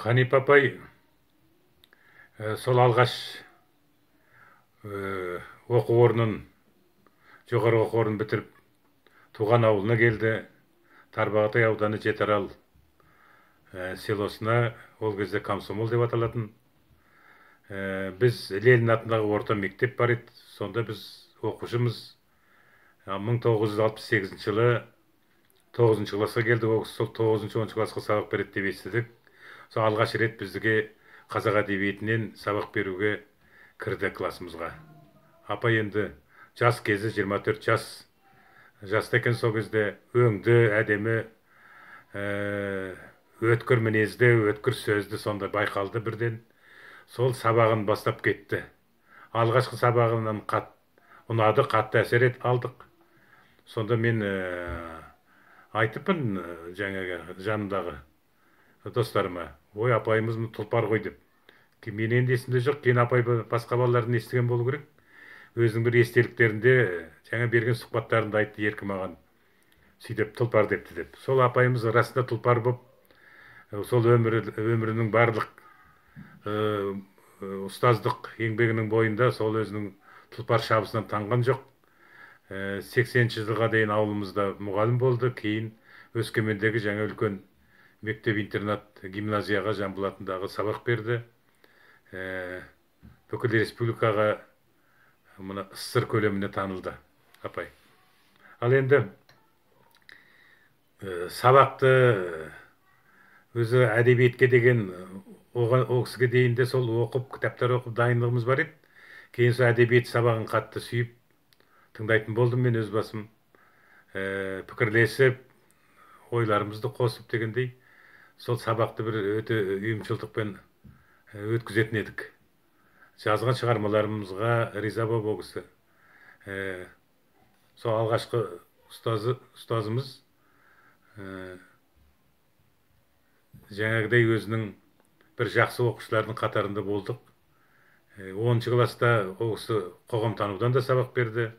Ханипа апай сол алғаш оқу орнын, жоғары оқу орнын бітіріп туған ауылына келді. Тарбағатай ауданы Жетарал селосына, ол кезде Комсомол деп аталатын. Біз Ленин атындағы орта мектеп бар еді. Сонда біз оқушымыз 1968 жылы 9 классқа келді. Ол сол 9-10 классқа сабақ береді деп естідік. Сол алғаш рет бізге қазақ әдебиетінен сабақ беруге кірді классымызға. Апа енді жас кезі 24 жас. Жаста екен сол кезде, өңді, әдемі, өткір мінезді, өткір сөзді сонда байқалды бірден. Сол сабағын бастап кетті. Алғашқы сабағынан ұнады, қатты әсер алдық. Сонда мен айтыппын жаңағы жанымдағы достарыма, ой апайымыз тұлпар ғой деп. Мен енді есімде жоқ, кейін апай басқа балалардың естіген болу керек. Өзінің бір естеліктерінде жаңа берген сұхбаттарында айтты еркін маған, сөйтіп тұлпар депті деп. Сол апайымыз расында тұлпар болып, сол өмірінің барлық ұстаздық еңбегінің бойында сол өзінің тұлпар шабысынан танған жоқ. 80 жылға дейін ауылымызда мұғалім болды. Кейін Өскемендегі жаңа үлкен мектеп-интернат гимназияға, Жанболатындағы сабақ берді. Бүкіл республикаға, мына СССР көлеміне танылды апай. Ал енді сабақты өзі әдебиетке деген ол кісіге дейін де сол оқып, кітаптар оқып дайындығымыз бар еді. Кейін сол әдебиет сабағын қатты сүйіп тыңдайтын болдым мен өз басым. Пікірлесіп, ойларымызды қосып дегендей, сол сабақты бір өте ұйымшылдықпен өткізетін едік. Жазған шығармаларымызға риза болып ол кісі. Сол алғашқы ұстазымыз жаңағыдай өзінің бір жақсы оқушылардың қатарында болдық. 10 класста ол кісі қоғамтанудан да сабақ берді.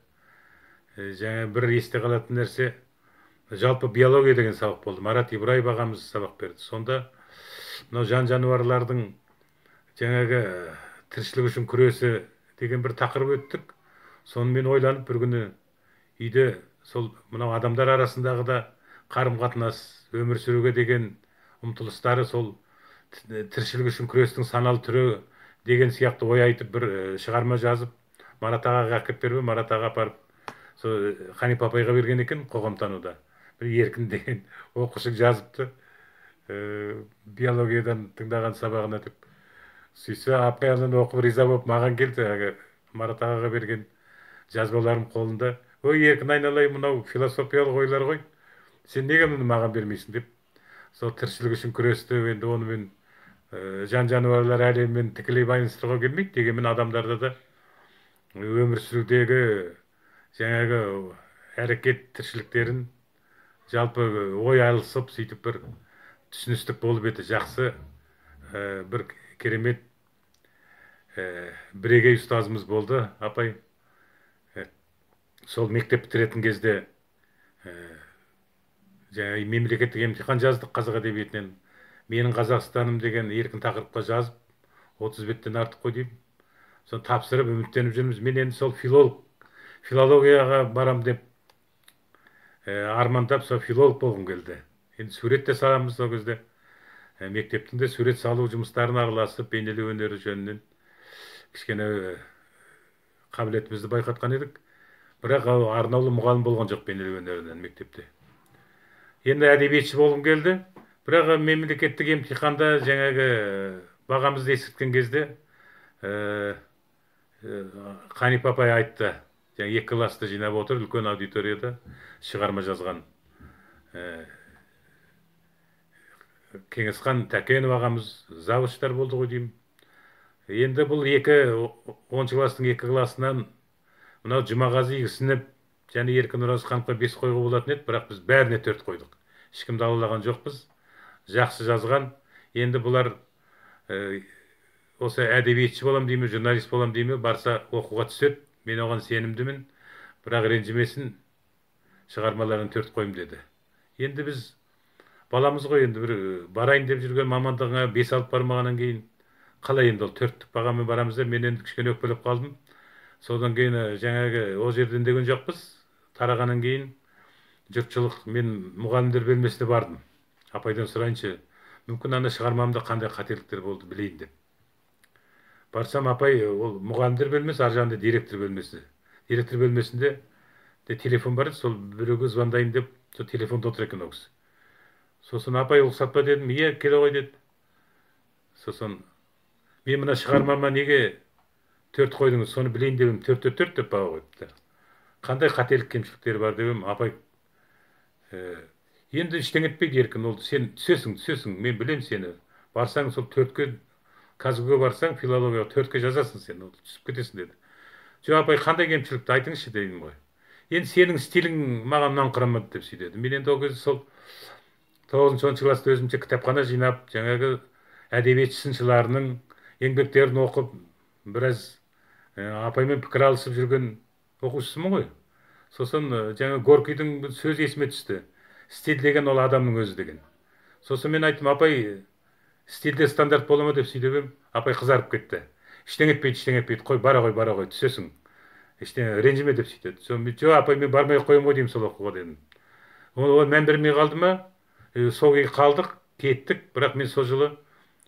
Жаңа бір есте қалатын нәрсе, жалпы биология деген сабақ болды. Марат Ибраев ағамыз сабақ берді. Сонда мынау жан-жануарлардың жаңағы тіршілік үшін күресі деген бір тақырып өттік. Соны мен ойланып бір күні үйде сол мынау адамдар арасындағы да қарым-қатынас, өмір сүруге деген ұмтылыстары, сол тіршілік үшін күрестің саналы түрі деген сияқты ой айтып бір шығарма жазып Марат ағаға әкеп беріп, Марат аға апарып сол Ханипа апайға берген екен қоғамтануда. Бір еркін деген оқушы жазыпты. Биологиядан тыңдаған сабағына деп. Сөйтсе апай ананы оқып риза болып маған келді, Марат ағаға берген жазбаларым қолында. Ой, еркін айналайын, мынау философиялық ойлар ғой. Сен неге мұны маған бермейсің деп. Сол тіршілік үшін күресті, енді оны мен жан-жануарлар әлемімен тікелей байланыстыруға келмейді. Дегенмен адамдарда да өмір сүрудегі жаңағы әрекет тіршіліктерін жалпы ой алысып, сөйтіп бір түсіністік болып еді. Жақсы, бір керемет бірегей ұстазымыз болды апай. Сол мектеп бітіретін кезде жаңағы мемлекеттік емтихан жаздық қазақ әдебиетінен. Менің Қазақстаным деген еркін тақырыпқа жазып, 30 беттен артық қой деймін. Соны тапсырып, үміттеніп жүрміз. Мен енді сол филологияға барам деп армандап, сол филолог болғым келді. Енді сурет те саламыз сол кезде. Мектептің де сурет салу жұмыстарына араласып, бейнелеу өнері жөнінен кішкене қабілетімізді байқатқан едік. Бірақ арнаулы мұғалім болған жоқ бейнелеу өнерінен мектепте. Енді әдебиетші болғым келді. Бірақ мемлекеттік емтиханда жаңағы бағамызды ескерткен кезде Ханипа апай айтты. Жаңа 2 класты жинап отыр, үлкен аудиторияда шығарма жазған. Кеңесхан Тәкенов ағамыз завучтар болды ғой деймін. Енді бұл 10 кластың 2 класынан мынау Жұмағазы Игісініп және Еркін Оразхановқа 5 қойға болатын еді, бірақ біз бәріне 4 қойдық. Ешкімді алалаған жоқпыз. Жақсы жазған. Енді бұлар осы әдебиетші болам дейме, журналист болам дейме, барса оқуға түседі. Мен оған сенімдімін. Бірақ ренжімесін, шығармаларын 4 қойым деді. Енді біз баламыз ғой енді бір барайын деп жүрген мамандығыңа 5 алып бармағаннан кейін қалай енді ол 4-тік бағамен барамыз деп мен енді кішкене өкпелеп қалдым. Содан кейін жаңағы ол жерден деген жоқпыз. Тарағаннан кейін жұртшылық мен мұғалімдер бөлмесіне бардым. Апайдан сұрайыншы, мүмкін ана шығармамда қандай қателіктер болды білейін деп. Барсам апай ол мұғалімдер бөлмесі, ар жағында директор бөлмесі. Директор бөлмесінде телефон бар, сол біреуге звондайын деп, сол телефонда отыр екен ол кісі. Сосын апай ұлсат па дедім, иә келе ғой деді. Сосын мен мына шығармама неге 4 қойдыңыз, соны білейін деп 4-те 4 деп баға қойыпты. Қандай қателік кемшіліктері бар деп апай енді ештеңе етпейді еркін, ол сен түсесің, мен білем сені. Барсаң сол 4-ке, казгуге барсаң филологияға 4-ке жазасың сен, ол түсіп кетесің деді. Жоқ апай, қандай кемшілікті айтыңызшы деймін ғой. Енді сенің стилің маған ұнаңқырамады деп сөйдеді. Мен енді ол кезде сол 9-10 класста өзімше кітапхана жинап, жаңағы әдебиет сыншыларының еңбектерін оқып, біраз апаймен пікір алысып жүрген оқушысымын ғой. Сосын жаңа Горкийдің сөзі есіме түсті. Стиль деген ол адамның өзі деген. Сосын мен айттым, апай, стильде стандарт бола ма деп сөйдеп, апай қызарып кетті. Ештеңе етпейді, қой, бара ғой, түсесің. Ештеңе ренжіме деп сөйтеді. Жоқ апай, мен бармай қоямын ғой деймін сол оқуға дедім. Ол мән бермей қалды ма? Сол күйі қалдық, кеттік, бірақ мен сол жылы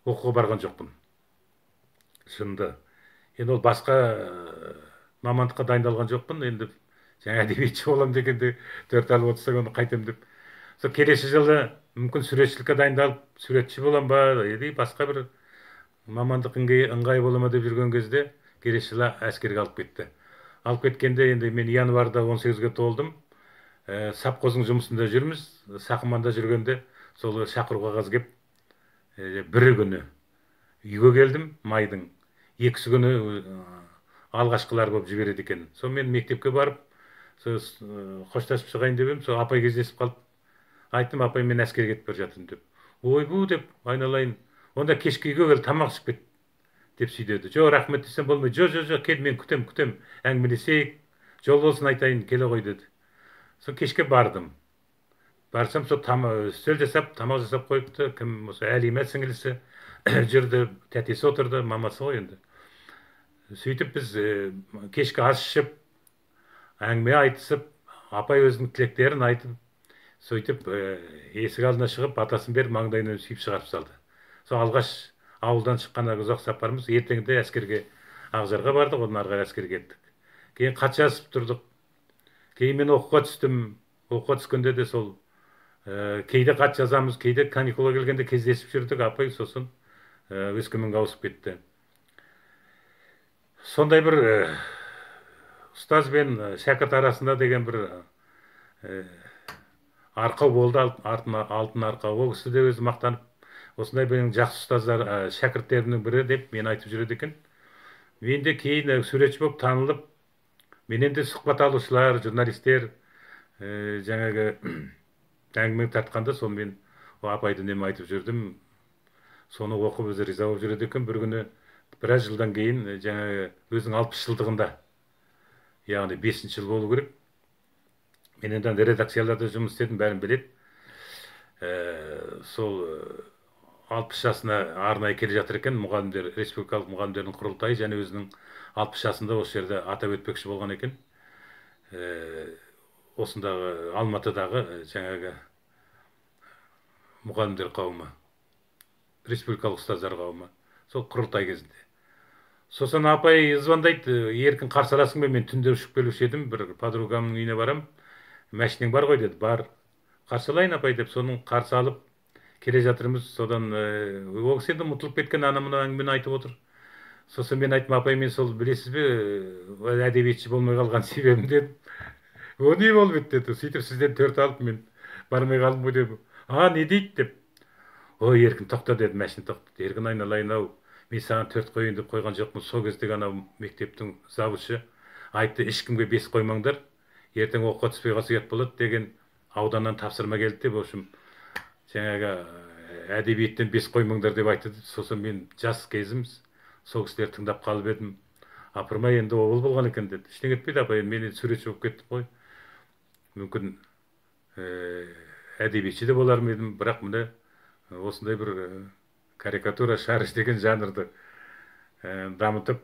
оқуға барған жоқпын. Шынында. Енді ол басқа мамандыққа дайындалған жоқпын. Енді жаңа әдебиетші болам дегенде 4 алып отырсаң оны қайтем деп. Сол келесі жылы мүмкін суретшілікке дайындалып, суретші болам ба, басқа бір мамандық ыңғай бола ма деп жүрген кезде келесі жылы әскерге алып кетті. Алып кеткенде енді мен январда 18-ге толдым. Сапқоздың жұмысында жүрміз. Сақыманда жүргенде сол шақыру қағаз кеп, бірі күні үйге келдім, майдың. Екісі күні алғашқылар болып жібереді екен. Сол мен мектепке барып, қоштасып шығайын деп едім, сол апай кездесіп қалып, айттым, апай, мен әскерге кетіп бара жатырмын деп. Ойбу деп айналайын. Онда кешкі үйге кел, тамақ ішіп кет деп сөйдеді. Жоқ, рахмет десем болмайды. Жоқ, кел, мен күтем, әңгімелесейік, жол болсын айтайын, келе ғой деді. Сол кешке бардым. Барсам, сол үстел жасап, тамақ жасап қойыпты. Кім осы Әлима сіңілісі жүрді, тәтесі отырды, мамасы ғой енді. Сөйтіп біз кешкі ас ішіп, әңгіме айтысып, апай өзінің тілектерін айтып, сөйтіп есік алдына шығып, батасын беріп, маңдайынан сүйіп шығарып салды. Сол алғаш ауылдан шыққан ұзақ сапарымыз, ертеңінде әскерге Ақжарға бардық, одан ары қарай әскерге кеттік. Кейін хат жазып тұрдық. Кейін мен оқуға түстім. Оқуға түскенде де сол кейде хат жазамыз, кейде каникулға келгенде кездесіп жүрдік. Апай сосын Өскеменге ауысып кетті. Сондай бір ұстаз бен шәкірт арасында деген бір арқау болды, алтын арқау. Ол кісі де өзі мақтанып, осындай менің жақсы ұстаздар, шәкірттерімнің бірі деп мен айтып жүреді екен. Мен де кейін суретші болып танылып, менен де сұхбат алушылар, журналистер жаңағы әңгіме тартқанда сол мен апайды неме айтып жүрдім. Соны оқып өзі риза болып жүреді екен. Бір күні біраз жылдан кейін жаңағы өзінің 60 жылдығында, яғни 5-ші жыл болу керек. Мен енді редакцияларда жұмыс істедім, бәрін біледі. Сол 60 жасына арнайы келе жатыр екен, мұғалімдер, республикалық мұғалімдердің құрылтайы, және өзінің 60 жасында осы жерде атап өтпекші болған екен. Осындағы Алматыдағы жаңағы мұғалімдер қауымы, республикалық ұстаздар қауымы, сол құрылтай кезінде. Сосын апай звондайды, еркін қарсы аласың ба? Мен түнде ұшып келуші едім, бір подругамның үйіне барам. Мәшінең бар ғой деді. Бар. Қарсы алайын апай деп, соның қарсы алып келе жатырмыз. Содан ол кісі енді ұмытылып кеткен, ана-мына әңгімені айтып отыр. Сосын мен айттым, апай, мен сол білесіз бе, әдебиетші болмай қалған себебім дедім. О, не болып еді деді. Сөйтіп сізден 4 алып мен бармай қалдым ғой деп. Не дейді деп. Ой, еркін тоқта деді, мәшін тоқтады. Еркін айналайын-ау. Мен саған 4 қойын деп қойған жоқпын. Сол кездегі анау мектептің завучы айтты, ешкімге 5 қоймаңдар, ертең оқуға түспей қалса ұят болады деген ауданнан тапсырма келді деп, в общем, жаңағы әдебиеттен 5 қоймаңдар деп айтты. Сосын мен жас кезіміз, сол кісілер тыңдап қалып едім. Апырмай, енді ол болған екен деді. Ештеңе етпейді апай, мен суретші болып кеттім ғой. Мүмкін әдебиетші де болар ма едім, бірақ міне осындай бір карикатура шарыш деген жанрды дамытып,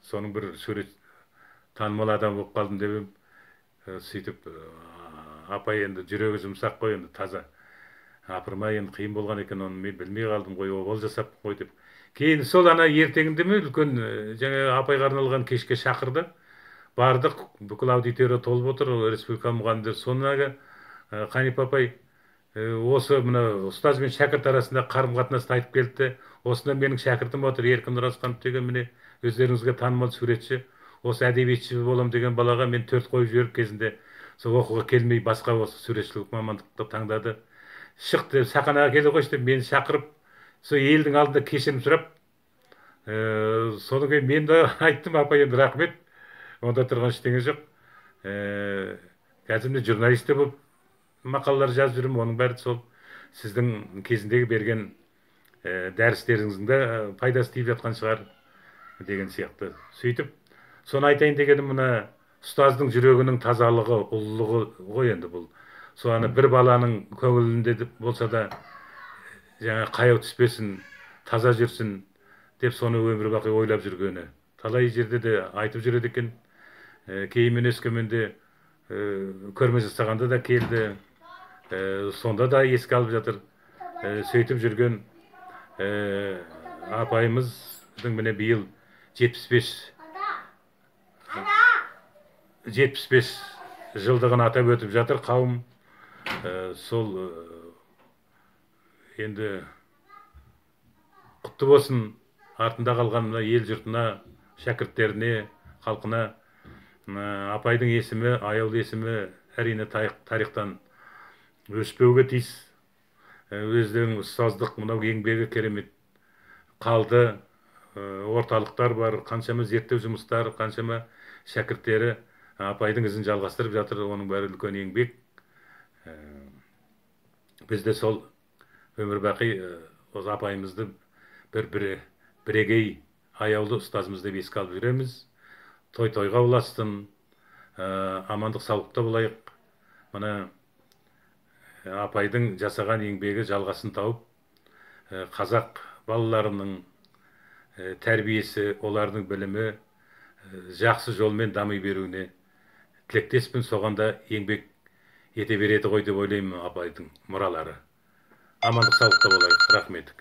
соның бір сурет танымал адам болып қалдым деп едім. Сөйтіп апай енді жүрегі жұмсақ қой, енді таза. Апырмай, енді қиын болған екен, оны мен білмей қалдым ғой, обал жасап қой деп. Кейін сол ана ертеңінде ме үлкен жаңа апайға арналған кешке шақырды. Бардық, бүкіл аудитория толып отыр, республика мұғалімдер. Соңына Қанипа апай осы мына ұстаз бен шәкірт арасында қарым қатынасты айтып келді. Осында менің шәкіртім отыр, Еркін Оразқанов деген, міне өздеріңізге танымал суретші. Осы әдебиетші болам деген балаға мен 4 қойып жіберіп кезінде сол оқуға келмей басқа осы суретшілік мамандықты таңдады. Шық деп сахнаға келе қойшы деп мені шақырып, сол елдің алдында кешірім сұрап, содан кейін мен де айттым, апай енді рахмет, онда тұрған ештеңе жоқ. Қазір мен журналист болып мақалалар жазып жүрмін, оның бәрі сол сіздің кезіндегі берген дәрістеріңіздің де пайдасы тиіп жатқан шығар деген сияқты. Сөйтіп, соны айтайын дегенім, мына ұстаздың жүрегінің тазалығы, ұлылығы ғой енді бұл. Соны бір баланың көңілінде болса да жаңа қаяу түспесін, таза жүрсін деп соны өмір бақи ойлап жүргені. Талай жерде де айтып жүреді екен. Кейін мен Өскеменде көрме жасағанда да келді. Сонда да еске алып жатыр. Сөйтіп жүрген апайымыздың міне биыл 75 жылдығын атап өтіп жатыр қауым. Сол енді құтты болсын, артында қалған ел жұртына, шәкірттеріне, халқына. Апайдың есімі, аяулы есімі әрине тарихтан өшпеуге тиіс. Өздерінің ұстаздық мынау еңбегі керемет қалды. Орталықтар бар, қаншама зерттеу жұмыстар, қаншама шәкірттері апайдың ізін жалғастырып жатыр. Оның бәрі үлкен еңбек. Біз де сол өмір бақи осы апайымызды бірегей аяулы ұстазымыз деп еске алып жүреміз. Той-тойға ұластын, амандық саулықта болайық. Мына апайдың жасаған еңбегі жалғасын тауып, қазақ балаларының тәрбиесі, олардың білімі жақсы жолмен дами беруіне тілектеспін. Соғанда еңбек ете береді ғой деп ойлаймын апайдың мұралары. Амандық саулықта болайық. Рахмет.